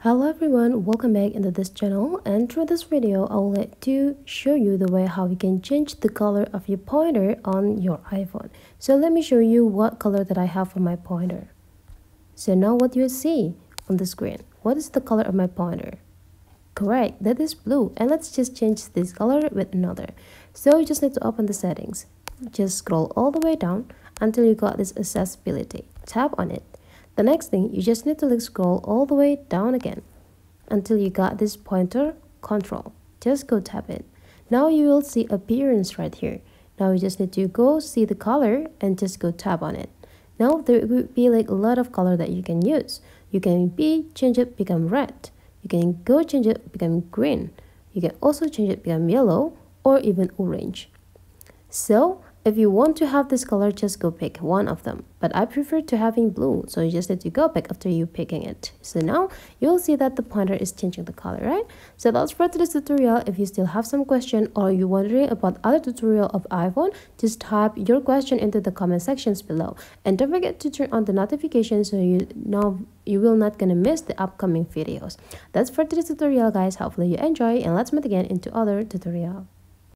Hello everyone, welcome back into this channel, and through this video I would like to show you the way how you can change the color of your pointer on your iPhone. So let me show you what color that I have for my pointer. So now what you see on the screen, what is the color of my pointer? Correct, that is blue, and let's just change this color with another. So you just need to open the settings, just scroll all the way down until you got this accessibility. Tap on it. The next thing, you just need to scroll all the way down again until you got this pointer control. Just go tap it. Now you will see appearance right here. Now you just need to go see the color and just go tap on it. Now there will be a lot of color that you can use. You can change it become red. You can go change it become green. You can also change it become yellow or even orange. So if you want to have this color, just go pick one of them. But I prefer to having blue, so you just need to go back after you picking it. So now you'll see that the pointer is changing the color, right? So that's for today's tutorial. If you still have some question or you're wondering about other tutorial of iPhone, just type your question into the comment sections below. And don't forget to turn on the notifications so you know you will not gonna miss the upcoming videos. That's for today's tutorial, guys. Hopefully you enjoy, and let's meet again into other tutorial.